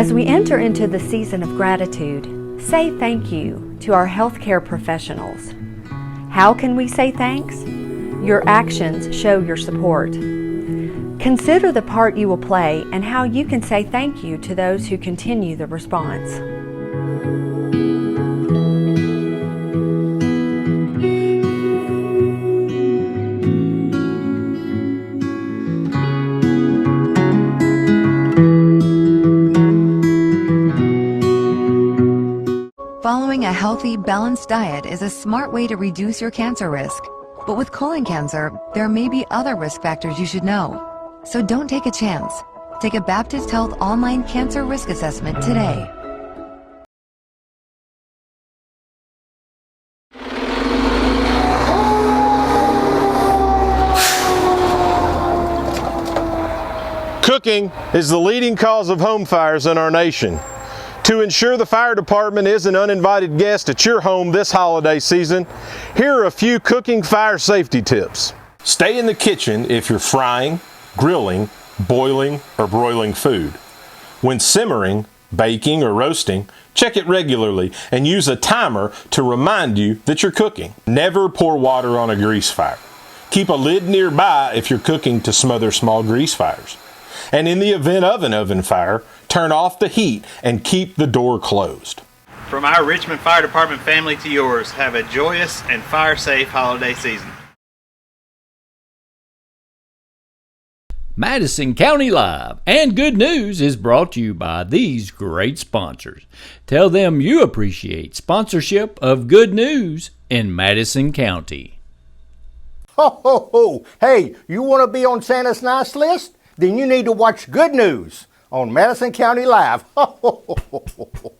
As we enter into the season of gratitude, say thank you to our healthcare professionals. How can we say thanks? Your actions show your support. Consider the part you will play and how you can say thank you to those who continue the response. Following a healthy, balanced diet is a smart way to reduce your cancer risk. But with colon cancer, there may be other risk factors you should know. So don't take a chance. Take a Baptist Health online cancer risk assessment today. Cooking is the leading cause of home fires in our nation. To ensure the fire department is an uninvited guest at your home this holiday season, here are a few cooking fire safety tips. Stay in the kitchen if you're frying, grilling, boiling, or broiling food. When simmering, baking, or roasting, check it regularly and use a timer to remind you that you're cooking. Never pour water on a grease fire. Keep a lid nearby if you're cooking to smother small grease fires. And in the event of an oven fire, turn off the heat and keep the door closed. From our Richmond Fire Department family to yours, have a joyous and fire-safe holiday season. Madison County Live and Good News is brought to you by these great sponsors. Tell them you appreciate sponsorship of Good News in Madison County. Ho, ho, ho. Hey, you want to be on Santa's nice list? Then you need to watch Good News on Madison County Live. Ho, ho, ho, ho, ho.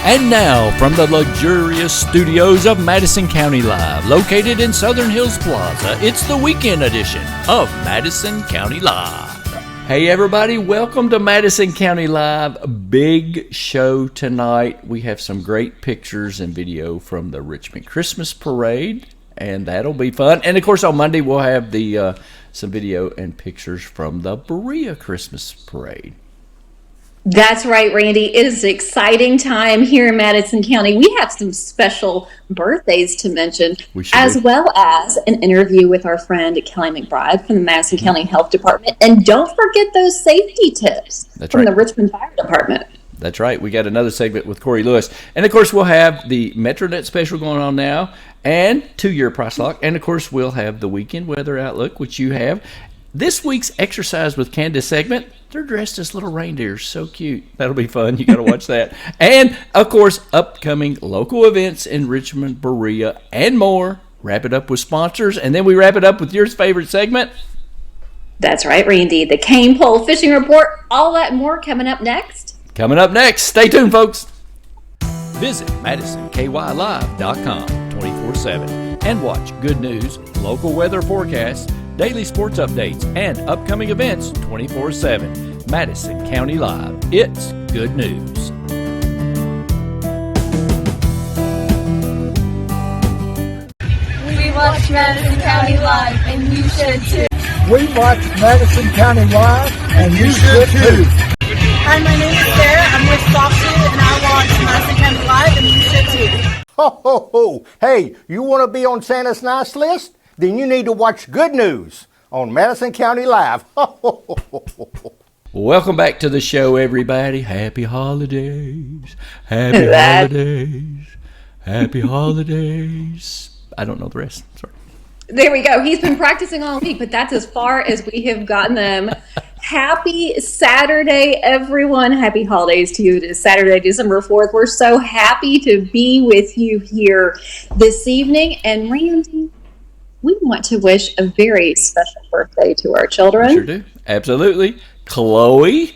And now, from the luxurious studios of Madison County Live, located in Southern Hills Plaza, it's the weekend edition of Madison County Live. Hey everybody, welcome to Madison County Live. Big show tonight. We have some great pictures and video from the Richmond Christmas Parade, and that'll be fun. And of course on Monday we'll have the some video and pictures from the Berea Christmas Parade. That's right, Randy. It is an exciting time here in Madison County. We have some special birthdays to mention, as well as an interview with our friend Kelly McBride from the Madison County Health Department. And don't forget those safety tips from the Richmond Fire Department. That's right. We got another segment with Corey Lewis. And, of course, we'll have the MetroNet special going on now and 2-year price lock. And, of course, we'll have the weekend weather outlook, which you have. This week's Exercise with Candace segment, they're dressed as little reindeers. So cute. That'll be fun. You got to watch that. And, of course, upcoming local events in Richmond, Berea, and more. Wrap it up with sponsors. And then we wrap it up with your favorite segment. That's right, Randy. The Cain Pole Fishing Report. All that and more coming up next. Coming up next. Stay tuned, folks. Visit MadisonKYLive.com 24/7 and watch Good News, local weather forecasts, daily sports updates, and upcoming events 24/7. Madison County Live. It's good news. We watch Madison County Live, and you should too. We watch Madison County Live, and you should too. Hi, my name is Sarah. I'm with Foxwood, and I watch Madison County Live, and you should too. Ho, ho, ho. Hey, you want to be on Santa's nice list? Then you need to watch Good News on Madison County Live. Ho, ho, ho, ho, ho. Welcome back to the show, everybody. Happy holidays. Happy holidays. Happy holidays. I don't know the rest. Sorry. There we go. He's been practicing all week, but that's as far as we have gotten them. Happy Saturday, everyone. Happy holidays to you. It is Saturday, December 4th. We're so happy to be with you here this evening. And Randy, we want to wish a very special birthday to our children. Sure do. Absolutely. Chloe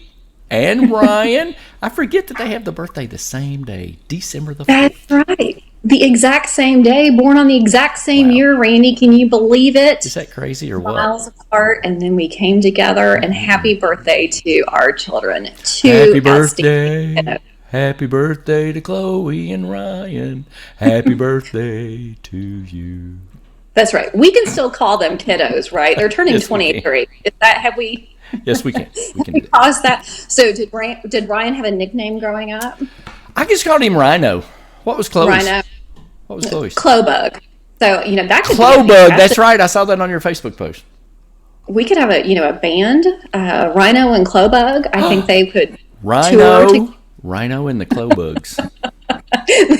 and Ryan. I forget that they have the birthday the same day, December the 4th. That's right. The exact same day, born on the exact same year, Randy. Can you believe it? Is that crazy or what? Miles apart, and then we came together, and happy birthday to our children. Happy birthday. Happy birthday to Chloe and Ryan. Happy birthday to you. That's right. We can still call them kiddos, right? They're turning Yes, 23. Is that, have we Yes, we can. We can do that. Because that. So did Ryan have a nickname growing up? I just called him Rhino. What was Chloe's? Rhino. What was Chloe's? Clobug. So that could Clobug. be That's right. I saw that on your Facebook post. We could have a band, Rhino and Clobug. I think they could Rhino and the Clobugs.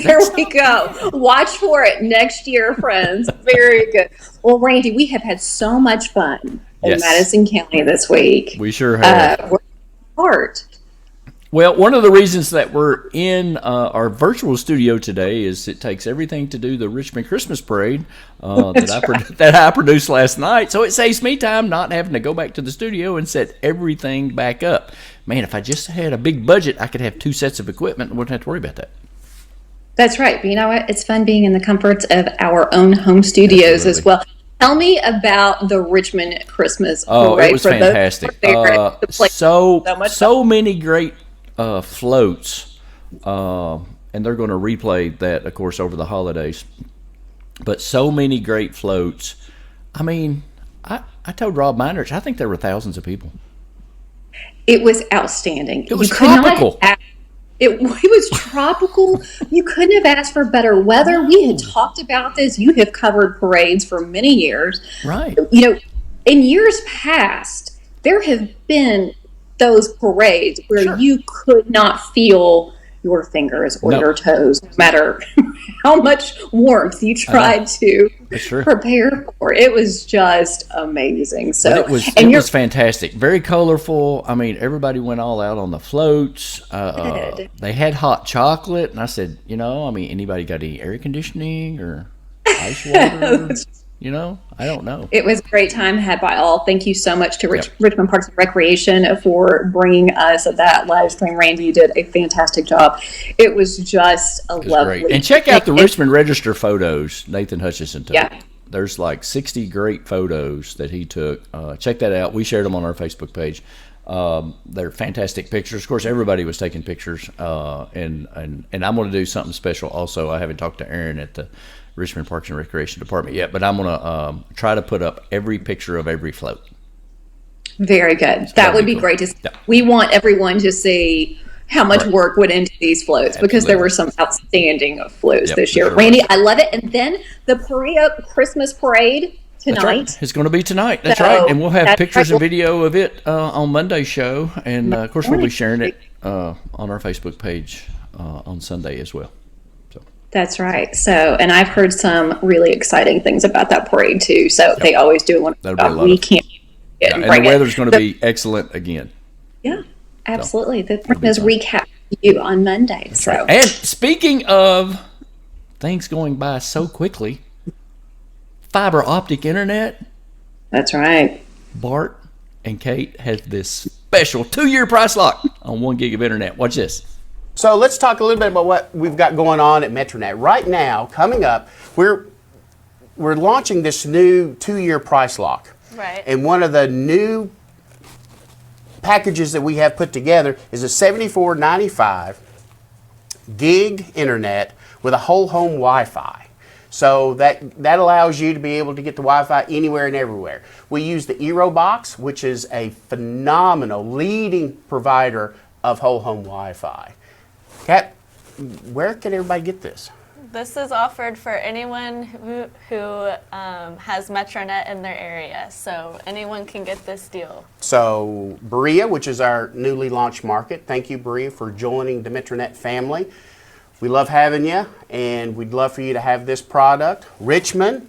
There we go. Watch for it next year, friends. Very good. Well, Randy, we have had so much fun in Madison County this week. We sure have. We're part. Well, one of the reasons that we're in our virtual studio today is it takes everything to do the Richmond Christmas Parade that I produced last night. So it saves me time not having to go back to the studio and set everything back up. Man, if I just had a big budget, I could have 2 sets of equipment and wouldn't have to worry about that. That's right. But you know what? It's fun being in the comforts of our own home studios as well. Tell me about the Richmond Christmas Parade. Oh, it was fantastic. So many great floats, and they're going to replay that, of course, over the holidays. But so many great floats. I mean, I told Rob Meinrich, I think there were thousands of people. It was outstanding. It was tropical. It was tropical. You couldn't have asked for better weather. We had talked about this. You have covered parades for many years. Right. In years past, there have been those parades where you could not feel your fingers or your toes, no matter how much warmth you tried to prepare for. It was just amazing. So it was fantastic, very colorful. I mean, everybody went all out on the floats. They had hot chocolate, and I said, anybody got any air conditioning or ice water? I don't know. It was a great time had by all. Thank you so much to Richmond Parks and Recreation for bringing us that live stream. Randy, you did a fantastic job. It was just lovely. Great. And check out the Richmond Register photos Nathan Hutchison took. Yeah. There's like 60 great photos that he took. Check that out. We shared them on our Facebook page. They're fantastic pictures. Of course, everybody was taking pictures. And I'm going to do something special also. I haven't talked to Aaron at the Richmond Parks and Recreation Department yet, but I'm going to try to put up every picture of every float. Very good. So that would be cool. Great to see. Yeah. We want everyone to see how much work went into these floats because there were some outstanding floats this year. Sure. Randy, I love it. And then the Berea Christmas Parade tonight. That's right. It's going to be tonight. That's right. And we'll have pictures and video of it on Monday's show. And, of course, we'll be sharing it on our Facebook page on Sunday as well. That's right. So, and I've heard some really exciting things about that parade too. So they always do one. We can't. And the weather's going to be excellent again. Yeah, absolutely. So, there's recap you on Monday. That's right. And speaking of things going by so quickly, fiber optic internet. That's right. Bart and Kate have this special 2-year price lock on 1 gig of internet. Watch this. So let's talk a little bit about what we've got going on at MetroNet. Right now, coming up, we're launching this new 2-year price lock. Right. And one of the new packages that we have put together is a $74.95 gig internet with a whole home Wi-Fi. So that allows you to be able to get the Wi-Fi anywhere and everywhere. We use the EroBox, which is a phenomenal leading provider of whole home Wi-Fi. Kat, where can everybody get this? This is offered for anyone who has MetroNet in their area, so anyone can get this deal. So Berea, which is our newly launched market, thank you, Berea, for joining the MetroNet family. We love having you, and we'd love for you to have this product. Richmond,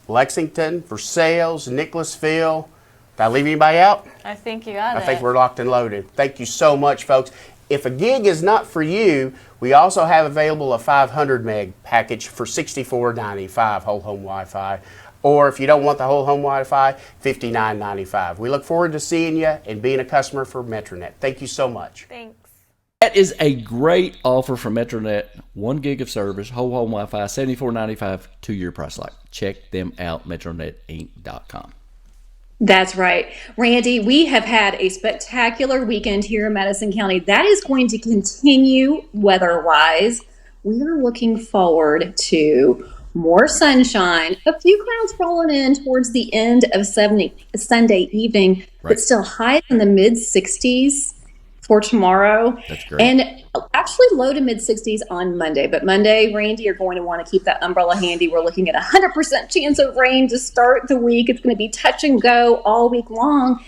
Lexington, Versailles, Nicholasville. Did I leave anybody out? I think you got it. I think we're locked and loaded. Thank you so much, folks. If a gig is not for you, we also have available a 500 meg package for $64.95 whole home Wi-Fi. Or if you don't want the whole home Wi-Fi, $59.95. We look forward to seeing you and being a customer for MetroNet. Thank you so much. Thanks. That is a great offer from MetroNet. 1 gig of service, whole home Wi-Fi, $74.95, 2-year price lock. Check them out, metronetinc.com. That's right. Randy, we have had a spectacular weekend here in Madison County. That is going to continue weather-wise. We are looking forward to more sunshine, a few clouds rolling in towards the end of Sunday evening, but still high in the mid 60s for tomorrow. That's great. And actually low to mid 60s on Monday. But Monday, Randy, you're going to want to keep that umbrella handy. We're looking at 100% chance of rain to start the week. It's going to be touch and go all week long.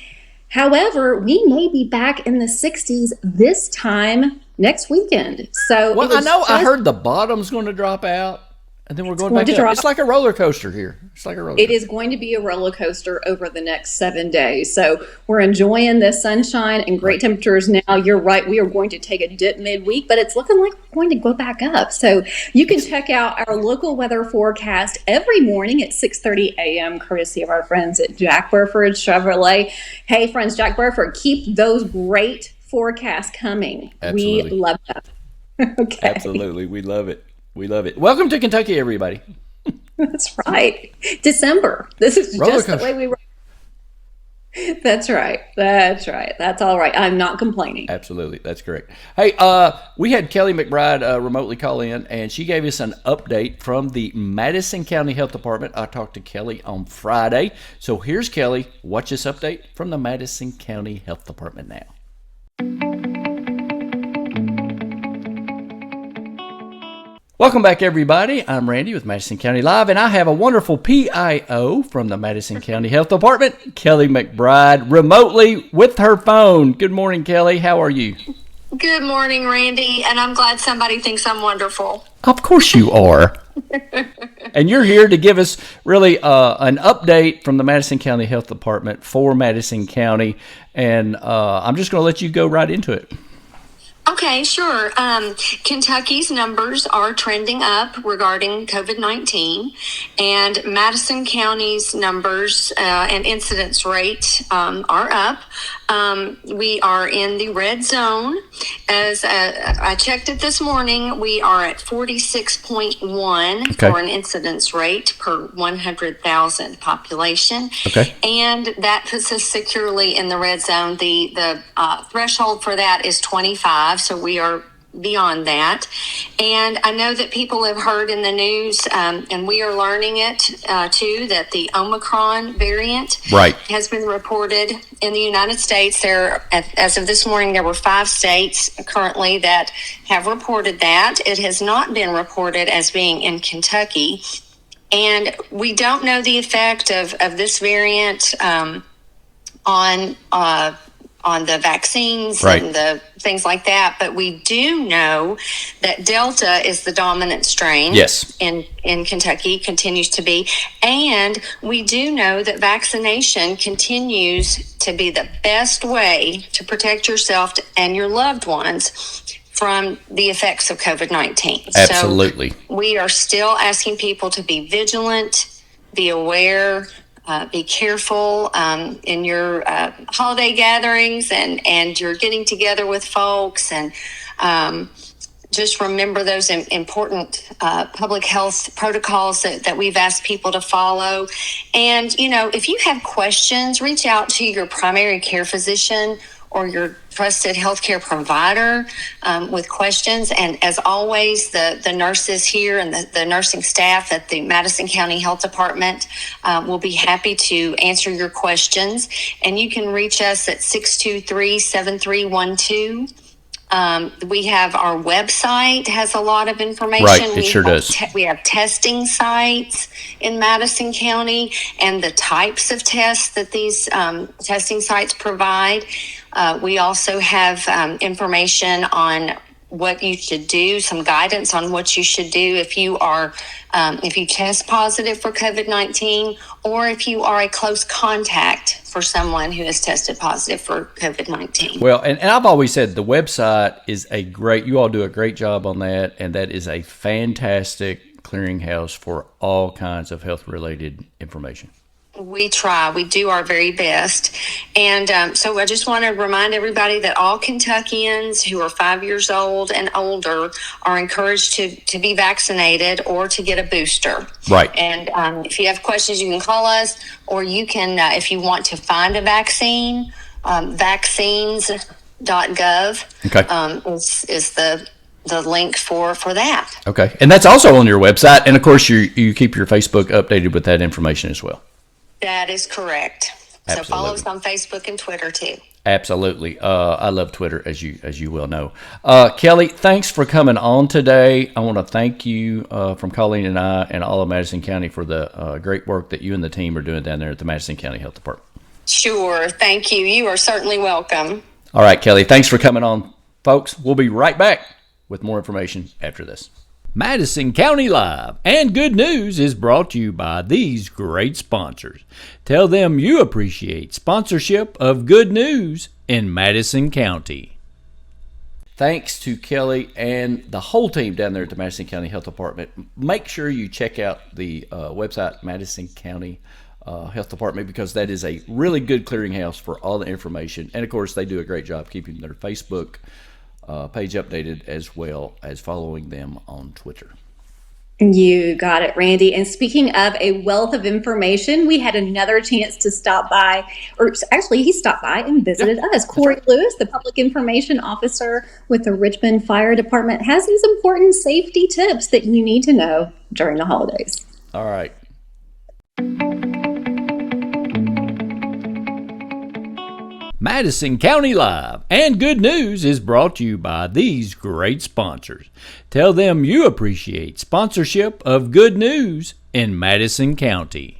However, we may be back in the 60s this time next weekend. So well, I heard the bottom's going to drop out. And then we're going back up. It's like a roller coaster here. It is going to be a roller coaster over the next 7 days. So we're enjoying the sunshine and great temperatures now. You're right. We are going to take a dip midweek, but it's looking like we're going to go back up. So you can check out our local weather forecast every morning at 6:30 a.m. courtesy of our friends at Jack Burford Chevrolet. Hey, friends, Jack Burford, keep those great forecasts coming. Absolutely. We love them. Okay. Absolutely. We love it. We love it. Welcome to Kentucky, everybody. That's right. December. This is just the way we roll. That's right. That's right. That's all right. I'm not complaining. Absolutely. That's correct. Hey, we had Kelly McBride remotely call in, and she gave us an update from the Madison County Health Department. I talked to Kelly on Friday. So here's Kelly. Watch this update from the Madison County Health Department now. Welcome back, everybody. I'm Randy with Madison County Live, and I have a wonderful PIO from the Madison County Health Department, Kelly McBride, remotely with her phone. Good morning, Kelly. How are you? Good morning, Randy, and I'm glad somebody thinks I'm wonderful. Of course you are. And you're here to give us really an update from the Madison County Health Department for Madison County, and I'm just going to let you go right into it. Okay, sure. Kentucky's numbers are trending up regarding COVID-19, and Madison County's numbers and incidence rate are up. We are in the red zone. As I checked it this morning, we are at 46.1 for an incidence rate per 100,000 population. Okay. And that puts us securely in the red zone. The threshold for that is 25, so we are beyond that. And I know that people have heard in the news, and we are learning it too, that the Omicron variant has been reported in the United States. As of this morning, there were 5 states currently that have reported that. It has not been reported as being in Kentucky. And we don't know the effect of this variant on the vaccines and the things like that. But we do know that Delta is the dominant strain in Kentucky, continues to be. And we do know that vaccination continues to be the best way to protect yourself and your loved ones from the effects of COVID-19. Absolutely. So we are still asking people to be vigilant, be aware, be careful in your holiday gatherings and you're getting together with folks, and just remember those important public health protocols that we've asked people to follow. And, if you have questions, reach out to your primary care physician or your trusted healthcare provider with questions. And as always, the nurses here and the nursing staff at the Madison County Health Department will be happy to answer your questions. And you can reach us at 623-7312. We have our website, has a lot of information. Right, it sure does. We have testing sites in Madison County and the types of tests that these testing sites provide. We also have information on what you should do, some guidance on what you should do if you are, if you test positive for COVID-19, or if you are a close contact for someone who has tested positive for COVID-19. Well, and I've always said the website is you all do a great job on that, and that is a fantastic clearinghouse for all kinds of health-related information. We try. We do our very best. And so I just want to remind everybody that all Kentuckians who are 5 years old and older are encouraged to be vaccinated or to get a booster. Right. And if you have questions, you can call us, or you can, if you want to find a vaccine, vaccines.gov is the the link for that. Okay. And that's also on your website. And of course, you keep your Facebook updated with that information as well. That is correct. Absolutely. So follow us on Facebook and Twitter too. Absolutely. I love Twitter, as you well know. Kelly, thanks for coming on today. I want to thank you from Colleen and I and all of Madison County for the great work that you and the team are doing down there at the Madison County Health Department. Sure. Thank you. You are certainly welcome. All right, Kelly, thanks for coming on. Folks, we'll be right back with more information after this. Madison County Live and Good News is brought to you by these great sponsors. Tell them you appreciate sponsorship of Good News in Madison County. Thanks to Kelly and the whole team down there at the Madison County Health Department. Make sure you check out the website, Madison County Health Department, because that is a really good clearinghouse for all the information. And of course, they do a great job keeping their Facebook page updated, as well as following them on Twitter. You got it, Randy. And speaking of a wealth of information, we had another chance to stop by, or actually he stopped by and visited us. Corey Lewis, the public information officer with the Richmond Fire Department, has these important safety tips that you need to know during the holidays. All right. Madison County Live and Good News is brought to you by these great sponsors. Tell them you appreciate sponsorship of Good News in Madison County.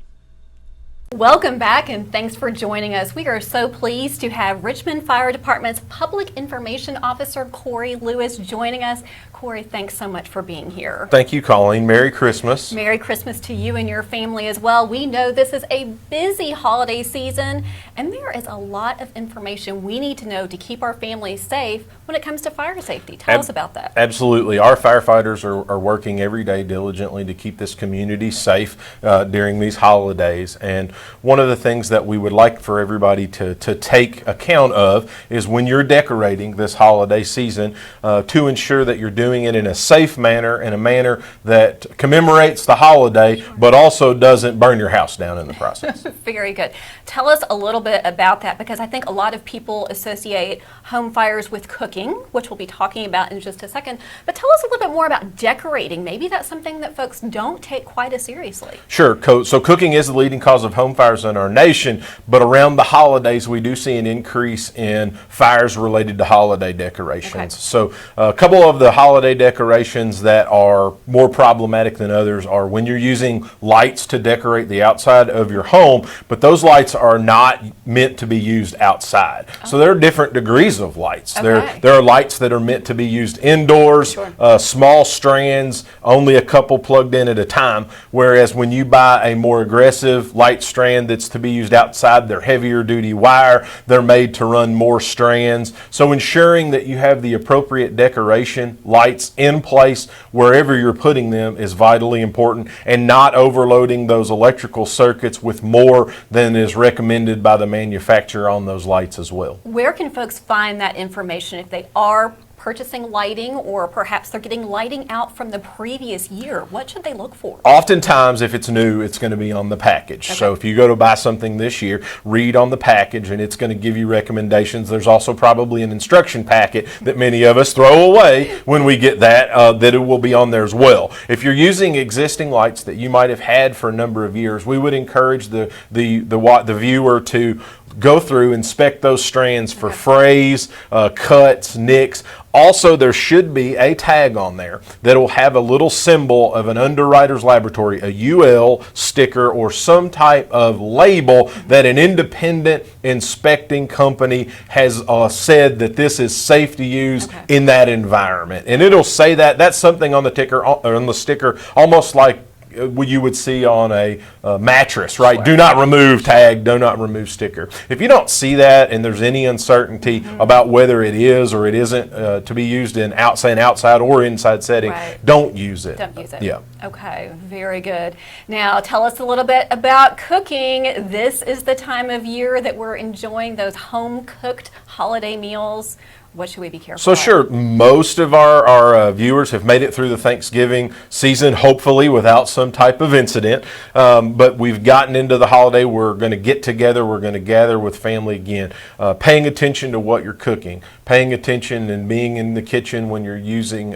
Welcome back, and thanks for joining us. We are so pleased to have Richmond Fire Department's Public Information Officer, Corey Lewis, joining us. Corey, thanks so much for being here. Thank you, Colleen. Merry Christmas. Merry Christmas to you and your family as well. We know this is a busy holiday season, and there is a lot of information we need to know to keep our families safe when it comes to fire safety. Tell us about that. Absolutely. Our firefighters are working every day diligently to keep this community safe during these holidays. And one of the things that we would like for everybody to take account of is when you're decorating this holiday season, to ensure that you're doing it in a safe manner, in a manner that commemorates the holiday, but also doesn't burn your house down in the process. Very good. Tell us a little bit about that, because I think a lot of people associate home fires with cooking, which we'll be talking about in just a second. But tell us a little bit more about decorating. Maybe that's something that folks don't take quite as seriously. Sure. So cooking is the leading cause of home fires in our nation, but around the holidays we do see an increase in fires related to holiday decorations. Okay. So a couple of the holiday decorations that are more problematic than others are when you're using lights to decorate the outside of your home, but those lights are not meant to be used outside. Oh. So there are different degrees of lights. Okay. There are lights that are meant to be used indoors, sure. Small strands, only a couple plugged in at a time, whereas when you buy a more aggressive light strand that's to be used outside, they're heavier duty wire, they're made to run more strands. So ensuring that you have the appropriate decoration lights in place wherever you're putting them is vitally important, and not overloading those electrical circuits with more than is recommended by the manufacturer on those lights as well. Where can folks find that information if they are purchasing lighting, or perhaps they're getting lighting out from the previous year? What should they look for? Oftentimes, if it's new, it's going to be on the package. Okay. So if you go to buy something this year, read on the package and it's going to give you recommendations. There's also probably an instruction packet that many of us throw away when we get that, that it will be on there as well. If you're using existing lights that you might have had for a number of years, we would encourage the viewer to go through, inspect those strands for frays, cuts, nicks. Also, there should be a tag on there that will have a little symbol of an underwriter's laboratory, a UL sticker, or some type of label that an independent inspecting company has said that this is safe to use in that environment. And it'll say that. That's something on the sticker, almost like you would see on a mattress, right? Sure. Do not remove tag, do not remove sticker. If you don't see that and there's any uncertainty about whether it is or it isn't to be used in outside or inside setting, don't use it. Don't use it. Yeah. Okay, very good. Now tell us a little bit about cooking. This is the time of year that we're enjoying those home-cooked holiday meals. What should we be careful of? So sure, most of our viewers have made it through the Thanksgiving season, hopefully without some type of incident. But we've gotten into the holiday. We're going to get together. We're going to gather with family again. Paying attention to what you're cooking. paying attention and being in the kitchen when you're using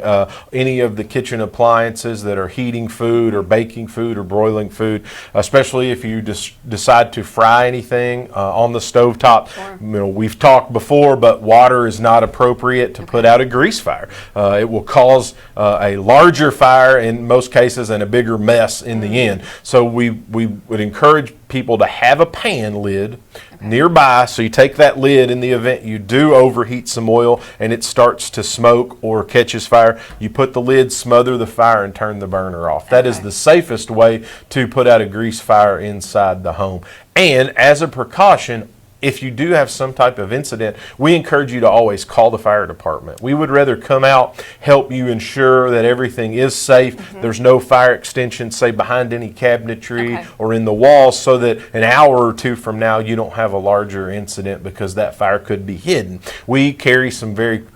any of the kitchen appliances that are heating food or baking food or broiling food, especially if you decide to fry anything on the stovetop. Sure. You know, we've talked before, but water is not appropriate to put out a grease fire. It will cause a larger fire in most cases and a bigger mess in the end. So we would encourage people to have a pan lid nearby, so you take that lid in the event you do overheat some oil and it starts to smoke or catches fire. You put the lid, smother the fire, and turn the burner off. That is the safest way to put out a grease fire inside the home. And as a precaution, if you do have some type of incident, we encourage you to always call the fire department. We would rather come out, help you ensure that everything is safe. There's no fire extension, say, behind any cabinetry or in the walls, so that an hour or two from now you don't have a larger incident because that fire could be hidden. We carry some very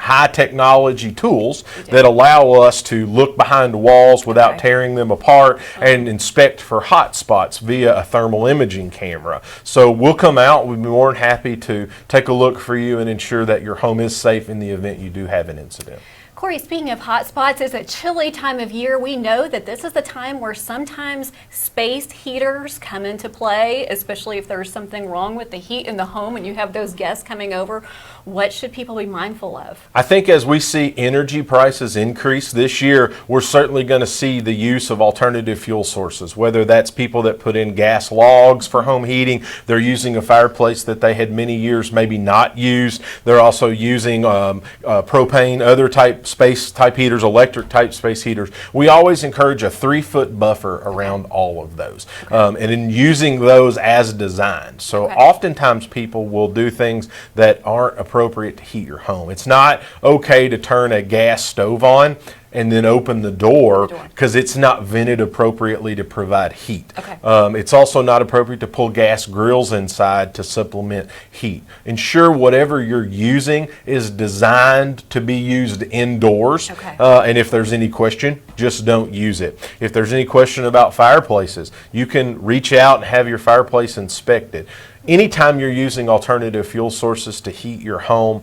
high technology tools that allow us to look behind walls without tearing them apart and inspect for hot spots via a thermal imaging camera. So we'll come out, we'd be more than happy to take a look for you and ensure that your home is safe in the event you do have an incident. Corey, speaking of hot spots, it's a chilly time of year. We know that this is the time where sometimes space heaters come into play, especially if there's something wrong with the heat in the home and you have those guests coming over. What should people be mindful of? I think as we see energy prices increase this year, we're certainly going to see the use of alternative fuel sources, whether that's people that put in gas logs for home heating, they're using a fireplace that they had many years maybe not used, they're also using propane, other space type heaters, electric type space heaters. We always encourage a 3-foot buffer around all of those, and in using those as designed. So oftentimes people will do things that aren't appropriate to heat your home. It's not okay to turn a gas stove on and then open the door because it's not vented appropriately to provide heat. It's also not appropriate to pull gas grills inside to supplement heat. Ensure whatever you're using is designed to be used indoors, and if there's any question, just don't use it. If there's any question about fireplaces, you can reach out and have your fireplace inspected. Anytime you're using alternative fuel sources to heat your home,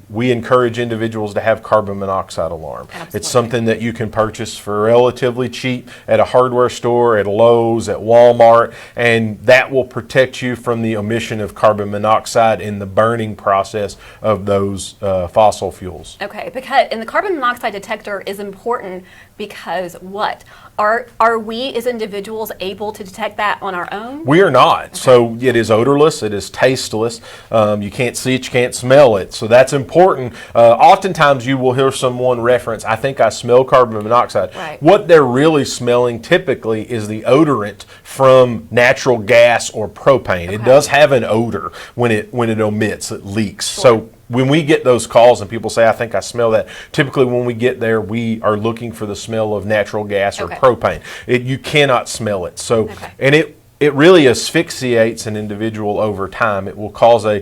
we encourage individuals to have carbon monoxide alarm. It's something that you can purchase for relatively cheap at a hardware store, at Lowe's, at Walmart, and that will protect you from the emission of carbon monoxide in the burning process of those fossil fuels. And the carbon monoxide detector is important because what? Are we as individuals able to detect that on our own? We are not. So it is odorless, it is tasteless. You can't see it, you can't smell it. So that's important. Oftentimes you will hear someone reference, I think I smell carbon monoxide. What they're really smelling typically is the odorant from natural gas or propane. It does have an odor when it emits, it leaks. So when we get those calls and people say, I think I smell that, typically when we get there, we are looking for the smell of natural gas or propane. You cannot smell it. So, and it really asphyxiates an individual over time. It will cause a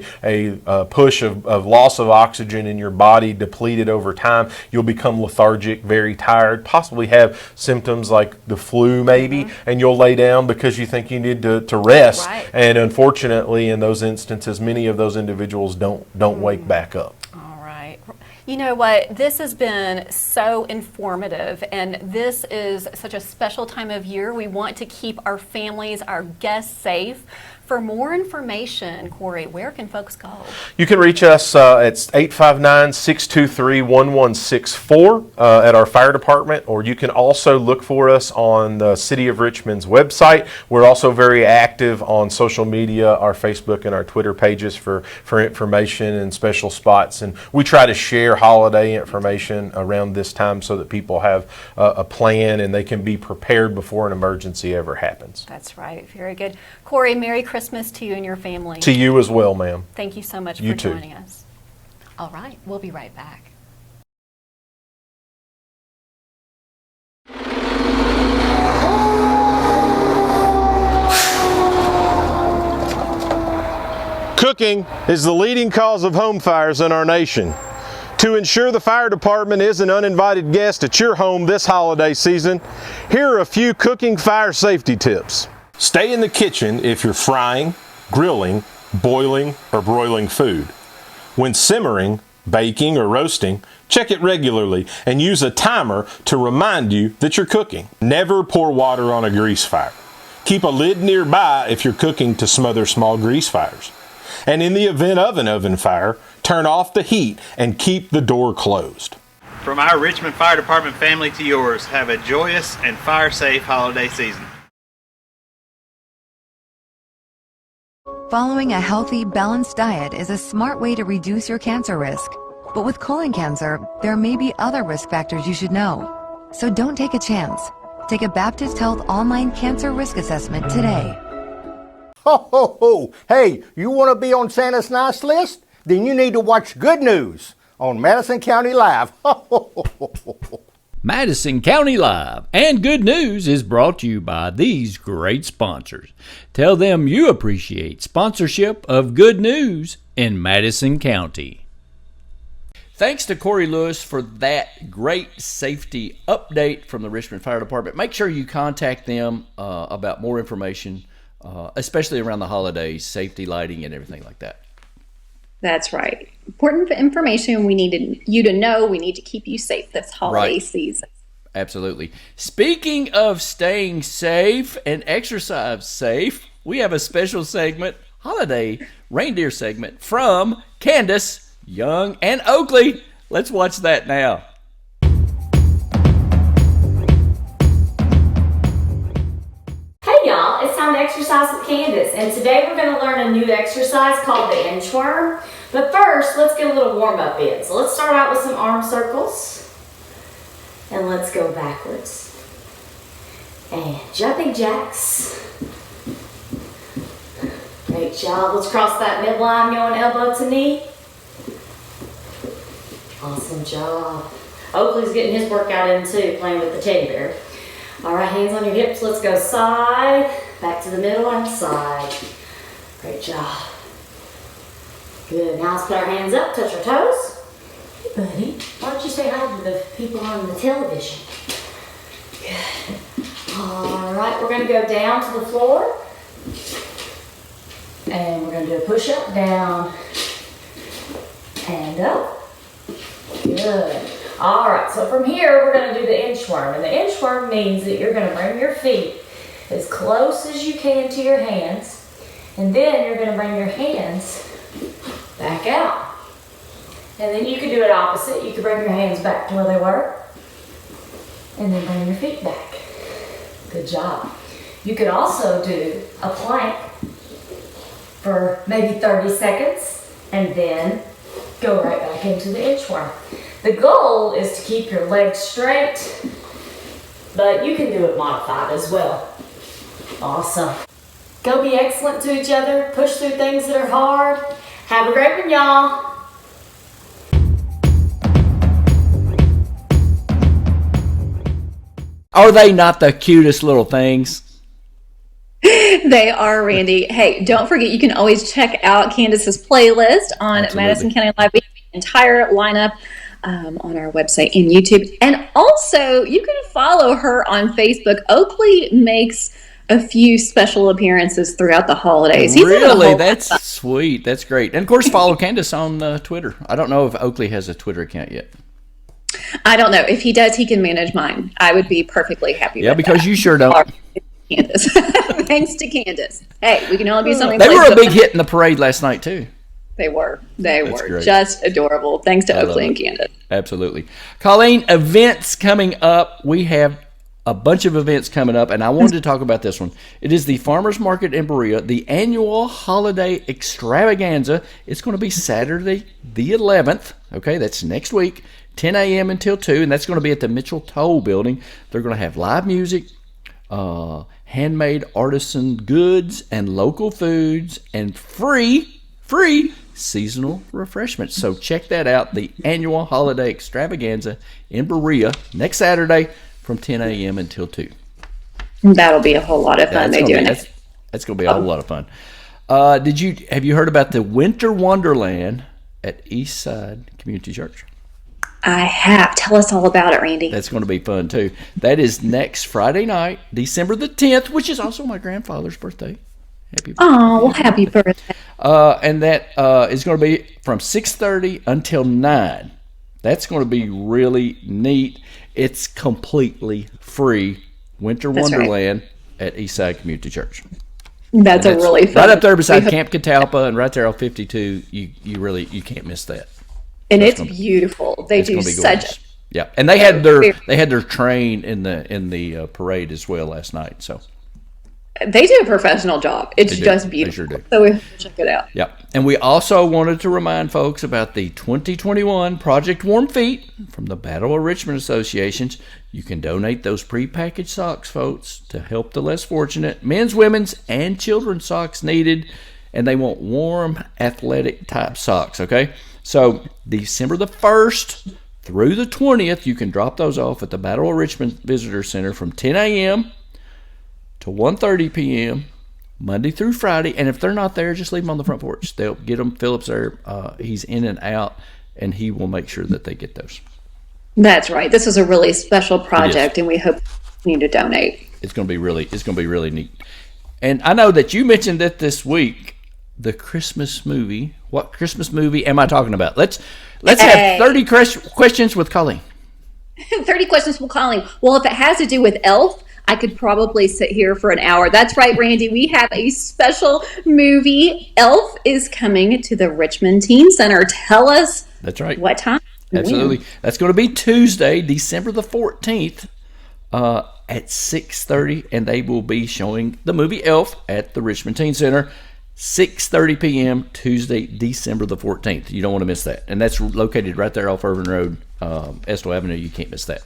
push of loss of oxygen in your body, depleted over time. You'll become lethargic, very tired, possibly have symptoms like the flu maybe, and you'll lay down because you think you need to rest. And unfortunately, in those instances, many of those individuals don't wake back up. You know what? This has been so informative, and this is such a special time of year. We want to keep our families, our guests safe. For more information, Corey, where can folks go? You can reach us at 859-623-1164 at our fire department, or you can also look for us on the City of Richmond's website. We're also very active on social media, our Facebook and our Twitter pages for information and special spots. And we try to share holiday information around this time so that people have a plan and they can be prepared before an emergency ever happens. That's right. Very good. Corey, Merry Christmas to you and your family. To you as well, ma'am. Thank you so much for joining us. All right, we'll be right back. Cooking is the leading cause of home fires in our nation. To ensure the fire department is an uninvited guest at your home this holiday season, here are a few cooking fire safety tips. Stay in the kitchen if you're frying, grilling, boiling, or broiling food. When simmering, baking, or roasting, check it regularly and use a timer to remind you that you're cooking. Never pour water on a grease fire. Keep a lid nearby if you're cooking to smother small grease fires. And in the event of an oven fire, turn off the heat and keep the door closed. From our Richmond Fire Department family to yours, have a joyous and fire-safe holiday season. Following a healthy, balanced diet is a smart way to reduce your cancer risk. But with colon cancer, there may be other risk factors you should know. So don't take a chance. Take a Baptist Health online cancer risk assessment today. Ho, ho, ho. Hey, you want to be on Santa's nice list? Then you need to watch Good News on Madison County Live. Ho, ho, ho, ho, ho. Madison County Live and Good News is brought to you by these great sponsors. Tell them you appreciate sponsorship of Good News in Madison County. Thanks to Corey Lewis for that great safety update from the Richmond Fire Department. Make sure you contact them about more information, especially around the holidays, safety, lighting, and everything like that. That's right. Important information we need you to know. We need to keep you safe this holiday season. Absolutely. Speaking of staying safe and exercise safe, we have a special segment, holiday reindeer segment from Candace, Young, and Oakley. Let's watch that now. Hey y'all, it's time to exercise with Candace, and today we're going to learn a new exercise called the inchworm. But first, let's get a little warm-up in. So let's start out with some arm circles, and let's go backwards. And jumping jacks. Great job. Let's cross that midline, going elbow to knee. Awesome job. Oakley's getting his workout in too, playing with the teddy bear. All right, hands on your hips. Let's go side, back to the middle and side. Great job. Good. Now let's put our hands up, touch our toes. Hey, buddy, why don't you say hi to the people on the television? Good. All right, we're going to go down to the floor. And we're going to do a push-up, down, and up. Good. All right, so from here, we're going to do the inchworm. And the inchworm means that you're going to bring your feet as close as you can to your hands. And then you're going to bring your hands back out. And then you can do it opposite. You can bring your hands back to where they were. And then bring your feet back. Good job. You could also do a plank for maybe 30 seconds. And then go right back into the inchworm. The goal is to keep your legs straight, but you can do it modified as well. Awesome. Go be excellent to each other. Push through things that are hard. Have a great one, y'all. Are they not the cutest little things? They are, Randy. Hey, don't forget, you can always check out Candace's playlist on Absolutely. Madison County Live. We have the entire lineup on our website and YouTube. And also, you can follow her on Facebook. Oakley makes a few special appearances throughout the holidays. Really? That's sweet. That's great. And of course, follow Candace on Twitter. I don't know if Oakley has a Twitter account yet. I don't know. If he does, he can manage mine. I would be perfectly happy with that. Yeah, because you sure don't. Candace. Thanks to Candace. Hey, we can only be something. They were a big hit in the parade last night, too. They were. They That's were great. just adorable. Thanks to Oakley and Candace. Absolutely. Colleen, events coming up. We have a bunch of events coming up, and I wanted to talk about this one. It is the Farmers Market in Berea, the annual holiday extravaganza. It's going to be Saturday the 11th. Okay, that's next week, 10 a.m. until 2, and that's going to be at the Mitchell Toll Building. They're going to have live music, handmade artisan goods, and local foods, and free seasonal refreshments. So check that out, the annual holiday extravaganza in Berea next Saturday from 10 a.m. until 2. That'll be a whole lot of fun. That's going to be a whole lot of fun. Have you heard about the Winter Wonderland at Eastside Community Church? I have. Tell us all about it, Randy. That's going to be fun, too. That is next Friday night, December the 10th, which is also my grandfather's birthday. Happy birthday. And that is going to be from 6:30 until 9. That's going to be really neat. It's completely free. Winter Wonderland at Eastside Community Church. That's a really fun. Right up there beside Camp Catalpa and right there on 52. You can't miss that. And it's beautiful. They do such. Yeah, and they had their train in the parade as well last night. So they do a professional job. It's just beautiful. They sure do. So we have to check it out. Yeah, and we also wanted to remind folks about the 2021 Project Warm Feet from the Battle of Richmond Associations. You can donate those prepackaged socks, folks, to help the less fortunate. Men's, women's, and children's socks needed, and they want warm, athletic type socks. Okay, so December the 1st. Through the 20th, you can drop those off at the Battle of Richmond Visitor Center from 10 a.m. to 1:30 p.m. Monday through Friday. And if they're not there, just leave them on the front porch. They'll get them. Philip's there. He's in and out, and he will make sure that they get those. That's right. This is a really special project, and we hope you need to donate. It's going to be really neat. And I know that you mentioned that this week, the Christmas movie. What Christmas movie am I talking about? Let's have 30 questions with Colleen. 30 questions with Colleen. Well, if it has to do with Elf, I could probably sit here for an hour. That's right, Randy. We have a special movie. Elf is coming to the Richmond Teen Center. Tell us. That's right. What time? Absolutely. When? That's going to be Tuesday, December the 14th at 6:30, and they will be showing the movie Elf at the Richmond Teen Center. 6:30 p.m. Tuesday, December the 14th. You don't want to miss that. And that's located right there off Irvin Road, Estill Avenue. You can't miss that.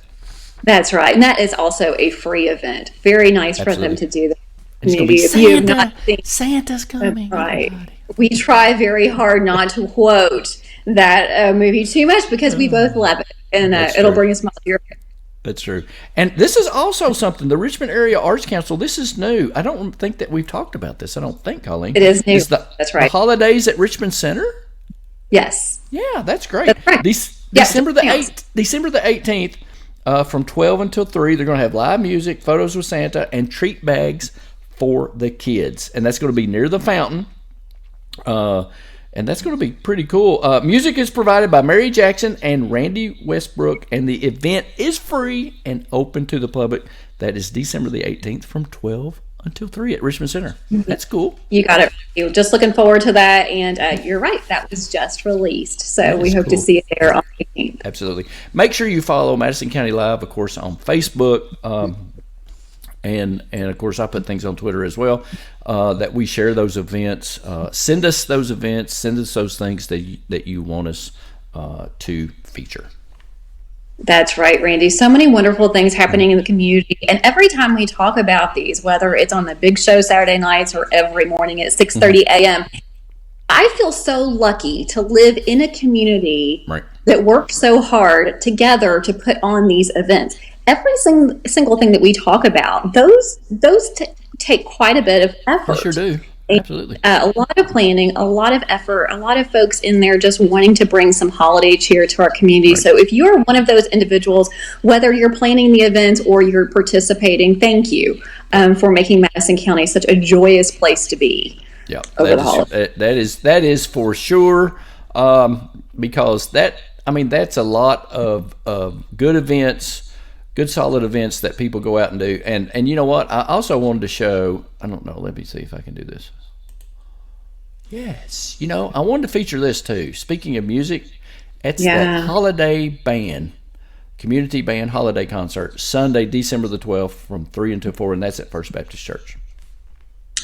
That's right. And that is also a free event. Very nice for them to do that. It's going to be Santa's coming. That's right. We try very hard not to quote that movie too much because we both love it. And it'll bring a smile to your face. That's true. And this is also something, the Richmond Area Arts Council, this is new. I don't think that we've talked about this. I don't think, Colleen. It is new. That's right. The holidays at Richmond Center? Yes. Yeah, that's great. That's right. December the 18th, from 12 until 3, they're going to have live music, photos with Santa, and treat bags for the kids. And that's going to be near the fountain. And that's going to be pretty cool. Music is provided by Mary Jackson and Randy Westbrook, and the event is free and open to the public. That is December the 18th from 12 until 3 at Richmond Center. That's cool. You got it. You're just looking forward to that, and you're right. That was just released, so we hope to see it there on the 18th. Absolutely. Make sure you follow Madison County Live, of course, on Facebook. And of course, I put things on Twitter as well, that we share those events. Send us those events. Send us those things that you want us to feature. That's right, Randy. So many wonderful things happening in the community. And every time we talk about these, whether it's on the big show Saturday nights or every morning at 6:30 a.m., I feel so lucky to live in a community that works so hard together to put on these events. Every single thing that we talk about, those take quite a bit of effort. They sure do. Absolutely. A lot of planning, a lot of effort, a lot of folks in there just wanting to bring some holiday cheer to our community. So if you're one of those individuals, whether you're planning the event or you're participating, thank you for making Madison County such a joyous place to be. Yeah, that is for sure, because that's a lot of good events. Good solid events that people go out and do. And you know what? I also wanted to show, I don't know, let me see if I can do this. Yes. I wanted to feature this too. Speaking of music, it's that holiday band, community band holiday concert, Sunday, December the 12th from 3 until 4, and that's at First Baptist Church.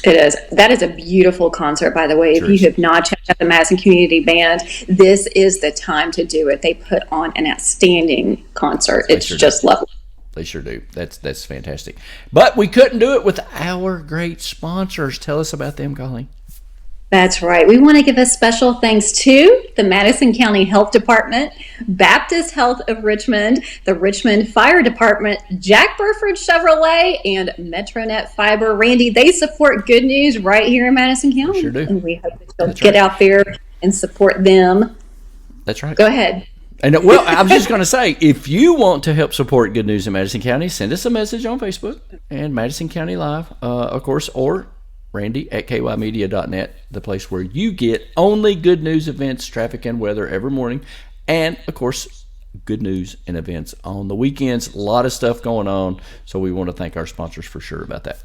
It is. That is a beautiful concert, by the way. If you have not checked out the Madison Community Band, this is the time to do it. They put on an outstanding concert. It's just lovely. They sure do. That's fantastic. But we couldn't do it with our great sponsors. Tell us about them, Colleen. That's right. We want to give a special thanks to the Madison County Health Department, Baptist Health of Richmond, the Richmond Fire Department, Jack Burford Chevrolet, and MetroNet Fiber. Randy, they support good news right here in Madison County. Sure do. And we hope that you'll get out there and support them. That's right. Go ahead. And well, I was just going to say, if you want to help support good news in Madison County, send us a message on Facebook and Madison County Live, of course, or Randy at kymedia.net, the place where you get only good news, events, traffic, and weather every morning. And, of course, good news and events on the weekends. A lot of stuff going on. So we want to thank our sponsors for sure about that.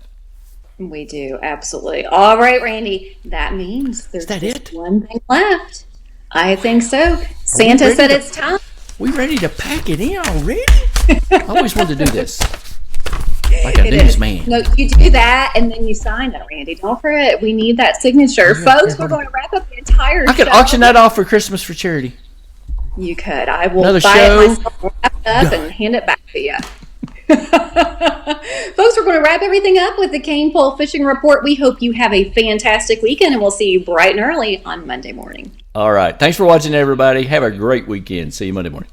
We do, absolutely. All right, Randy. That means there's just one thing left. I think so. Santa said it's time. We ready to pack it in already? I always wanted to do this. Like a newsman. No, you do that and then you sign it, Randy. Don't forget, we need that signature. Folks, we're going to wrap up the entire show. I could auction that off for Christmas for charity. You could. I will Another buy show. it myself, wrap it up, and hand it back to you. Folks, we're going to wrap everything up with the Cain Pole Fishing Report. We hope you have a fantastic weekend, and we'll see you bright and early on Monday morning. All right. Thanks for watching, everybody. Have a great weekend. See you Monday morning.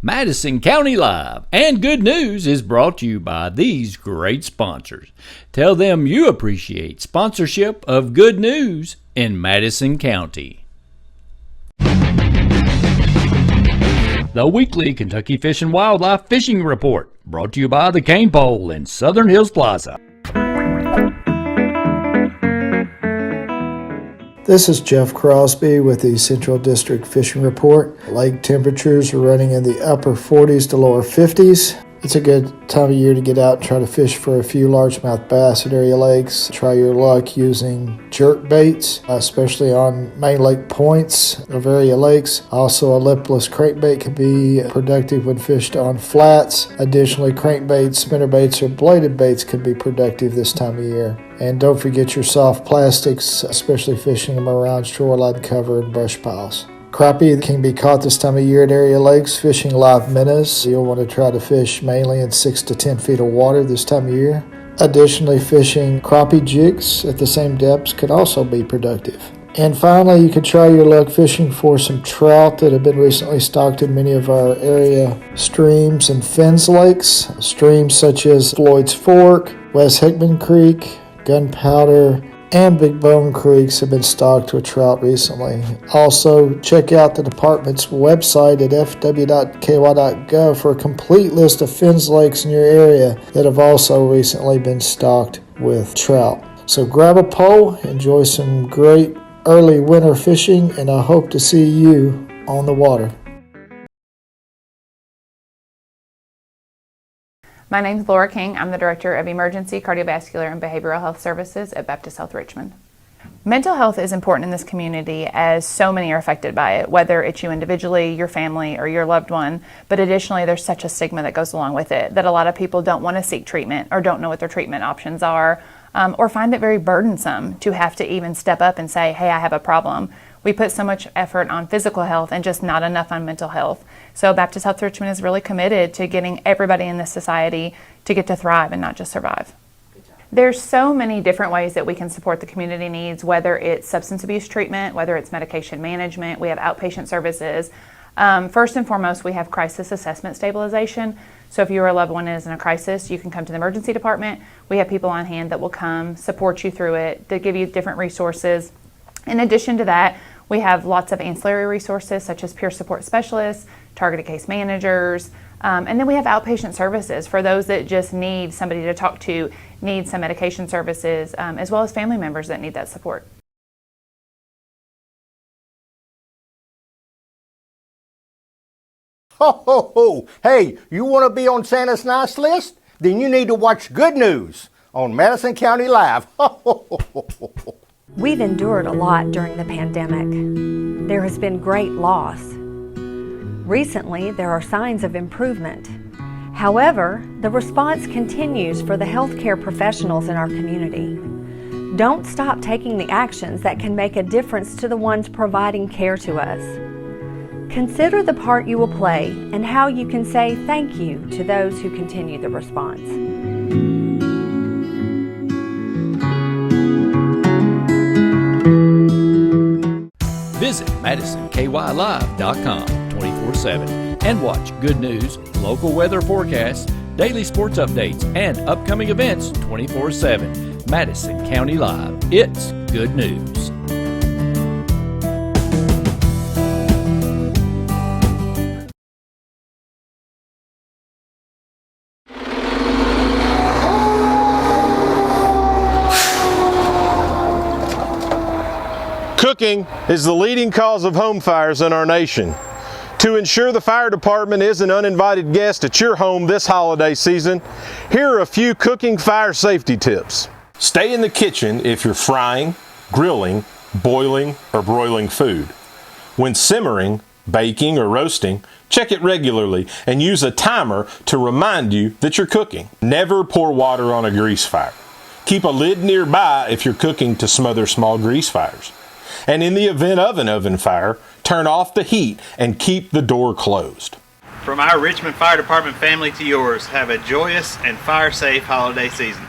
Madison County Live and Good News is brought to you by these great sponsors. Tell them you appreciate sponsorship of Good News in Madison County. The weekly Kentucky Fish and Wildlife Fishing Report, brought to you by the Cain Pole in Southern Hills Plaza. This is Jeff Crosby with the Central District Fishing Report. Lake temperatures are running in the upper 40s to lower 50s. It's a good time of year to get out and try to fish for a few largemouth bass at area lakes. Try your luck using jerk baits, especially on main lake points of area lakes. Also, a lipless crankbait can be productive when fished on flats. Additionally, crankbaits, spinnerbaits, or bladed baits can be productive this time of year. And don't forget your soft plastics, especially fishing them around shoreline cover and brush piles. Crappie can be caught this time of year at area lakes fishing live minnows. You'll want to try to fish mainly in 6 to 10 feet of water this time of year. Additionally, fishing crappie jigs at the same depths could also be productive. And finally, you could try your luck fishing for some trout that have been recently stocked in many of our area streams and fens lakes. Streams such as Floyd's Fork, West Hickman Creek, Gunpowder, and Big Bone Creeks have been stocked with trout recently. Also, check out the department's website at fw.ky.gov for a complete list of fens lakes in your area that have also recently been stocked with trout. So grab a pole, enjoy some great early winter fishing, and I hope to see you on the water. My name is Laura King. I'm the Director of Emergency Cardiovascular and Behavioral Health Services at Baptist Health Richmond. Mental health is important in this community as so many are affected by it, whether it's you individually, your family, or your loved one. But additionally, there's such a stigma that goes along with it that a lot of people don't want to seek treatment or don't know what their treatment options are, or find it very burdensome to have to even step up and say, hey, I have a problem. We put so much effort on physical health and just not enough on mental health. So Baptist Health Richmond is really committed to getting everybody in this society to get to thrive and not just survive. There's so many different ways that we can support the community needs, whether it's substance abuse treatment, whether it's medication management. We have outpatient services. First and foremost, we have crisis assessment stabilization. So if your loved one is in a crisis, you can come to the emergency department. We have people on hand that will come support you through it, to give you different resources. In addition to that, we have lots of ancillary resources such as peer support specialists, targeted case managers, and then we have outpatient services for those that just need somebody to talk to, need some medication services, as well as family members that need that support. Ho, ho, ho. Hey, you want to be on Santa's nice list? Then you need to watch Good News on Madison County Live. Ho, ho, ho, ho, ho. We've endured a lot during the pandemic. There has been great loss. Recently, there are signs of improvement. However, the response continues for the healthcare professionals in our community. Don't stop taking the actions that can make a difference to the ones providing care to us. Consider the part you will play and how you can say thank you to those who continue the response. Visit MadisonKYLive.com 24/7 and watch Good News, local weather forecasts, daily sports updates, and upcoming events 24/7. Madison County Live. It's good news. Cooking is the leading cause of home fires in our nation. To ensure the fire department is an uninvited guest at your home this holiday season, here are a few cooking fire safety tips. Stay in the kitchen if you're frying, grilling, boiling, or broiling food. When simmering, baking, or roasting, check it regularly and use a timer to remind you that you're cooking. Never pour water on a grease fire. Keep a lid nearby if you're cooking to smother small grease fires. And in the event of an oven fire, turn off the heat and keep the door closed. From our Richmond Fire Department family to yours, have a joyous and fire-safe holiday season.